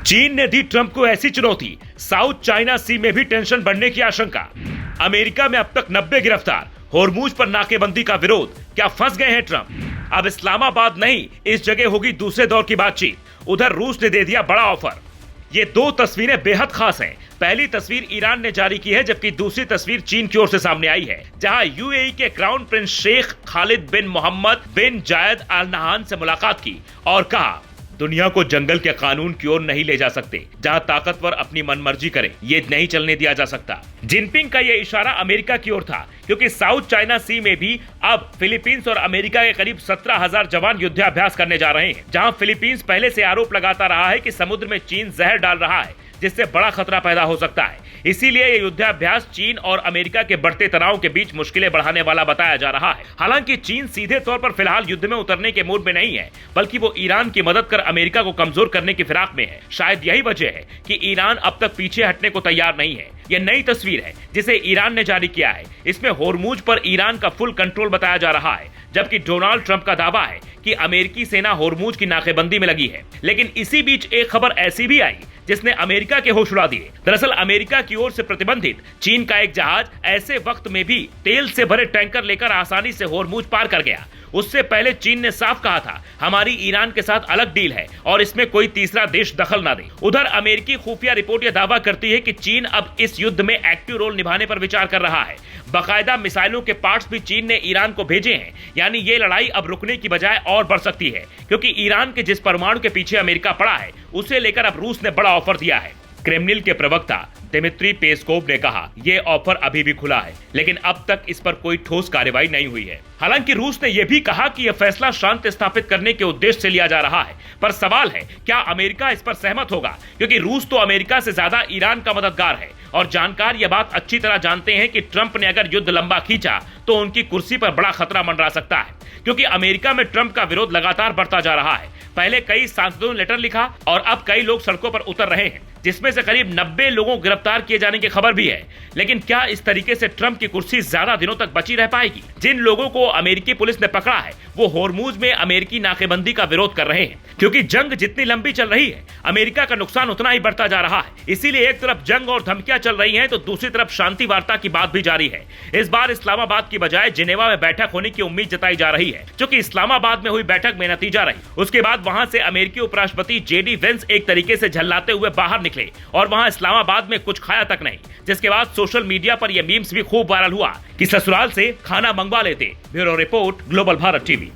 चीन ने दी ट्रंप को ऐसी चुनौती, साउथ चाइना सी में भी टेंशन बढ़ने की आशंका। अमेरिका में अब तक 90 गिरफ्तार, होर्मुज पर नाकेबंदी का विरोध, क्या फंस गए हैं ट्रंप? अब इस्लामाबाद नहीं, इस जगह होगी दूसरे दौर की बातचीत। उधर रूस ने दे दिया बड़ा ऑफर। ये दो तस्वीरें बेहद खास हैं। पहली तस्वीर ईरान ने जारी की है, जबकि दूसरी तस्वीर चीन की ओर से सामने आई है, जहां यूएई के क्राउन प्रिंस शेख खालिद बिन मोहम्मद बिन जायद अल नहान से मुलाकात की और कहा, दुनिया को जंगल के कानून की ओर नहीं ले जा सकते, जहां ताकतवर अपनी मनमर्जी करे, ये नहीं चलने दिया जा सकता। जिनपिंग का यह इशारा अमेरिका की ओर था, क्योंकि साउथ चाइना सी में भी अब फिलीपींस और अमेरिका के करीब 17,000 जवान युद्धाभ्यास करने जा रहे हैं, जहां फिलीपींस पहले से आरोप लगाता रहा है कि समुद्र में चीन जहर डाल रहा है, जिससे बड़ा खतरा पैदा हो सकता है। इसीलिए ये युद्धाभ्यास चीन और अमेरिका के बढ़ते तनाव के बीच मुश्किलें बढ़ाने वाला बताया जा रहा है। हालांकि चीन सीधे तौर पर फिलहाल युद्ध में उतरने के मूड में नहीं है, बल्कि वो ईरान की मदद कर अमेरिका को कमजोर करने की फिराक में है। शायद यही वजह है कि ईरान अब तक पीछे हटने को तैयार नहीं है। यह नई तस्वीर है जिसे ईरान ने जारी किया है। इसमें होर्मुज पर ईरान का फुल कंट्रोल बताया जा रहा है, जबकि डोनाल्ड ट्रंप का दावा है कि अमेरिकी सेना होर्मुज की नाकेबंदी में लगी है। लेकिन इसी बीच एक खबर ऐसी भी आई जिसने अमेरिका के होश उड़ा दिए। दरअसल अमेरिका की ओर से प्रतिबंधित चीन का एक जहाज ऐसे वक्त में भी तेल से भरे टैंकर लेकर आसानी से होर्मुज पार कर गया। उससे पहले चीन ने साफ कहा था, हमारी ईरान के साथ अलग डील है और इसमें कोई तीसरा देश दखल ना दे। उधर अमेरिकी खुफिया रिपोर्ट यह दावा करती है कि चीन अब इस युद्ध में एक्टिव रोल निभाने पर विचार कर रहा है। बाकायदा मिसाइलों के पार्ट्स भी चीन ने ईरान को भेजे हैं। यानी ये लड़ाई अब रुकने की बजाय और बढ़ सकती है, क्योंकि ईरान के जिस परमाणु के पीछे अमेरिका पड़ा है, उसे लेकर अब रूस ने बड़ा ऑफर दिया है। क्रेमलिन के प्रवक्ता दिमित्री पेस्कोव ने कहा, यह ऑफर अभी भी खुला है, लेकिन अब तक इस पर कोई ठोस कार्रवाई नहीं हुई है। हालांकि रूस ने यह भी कहा कि यह फैसला शांति स्थापित करने के उद्देश्य से लिया जा रहा है, पर सवाल है क्या अमेरिका इस पर सहमत होगा, क्योंकि रूस तो अमेरिका से ज्यादा ईरान का मददगार है और जानकार यह बात अच्छी तरह जानते हैं कि ट्रंप ने अगर युद्ध लंबा खींचा तो उनकी कुर्सी पर बड़ा खतरा मंडरा सकता है, क्योंकि अमेरिका में ट्रंप का विरोध लगातार बढ़ता जा रहा है। पहले कई सांसदों ने लेटर लिखा और अब कई लोग सड़कों पर उतर रहे हैं, जिसमें से करीब 90 लोगों को गिरफ्तार किए जाने की खबर भी है। लेकिन क्या इस तरीके से ट्रंप की कुर्सी ज्यादा दिनों तक बची रह पाएगी? जिन लोगों को अमेरिकी पुलिस ने पकड़ा है वो होर्मुज में अमेरिकी नाकेबंदी का विरोध कर रहे हैं, क्योंकि जंग जितनी लंबी चल रही है, अमेरिका का नुकसान उतना ही बढ़ता जा रहा है। इसीलिए एक तरफ जंग और धमकियां चल रही हैं, तो दूसरी तरफ शांति वार्ता की बात भी जारी है। इस बार इस्लामाबाद की बजाय जिनेवा में बैठक होने की उम्मीद जताई जा रही है, क्योंकि इस्लामाबाद में हुई बैठक में नतीजा रही। उसके बाद वहां से अमेरिकी उपराष्ट्रपति जेडी वेंस एक तरीके से झल्लाते हुए बाहर निकले और वहां इस्लामाबाद में कुछ खाया तक नहीं, जिसके बाद सोशल मीडिया पर यह मीम्स भी खूब वायरल हुआ कि ससुराल से खाना मंगवा लेते। Bureau report, global Bharat TV.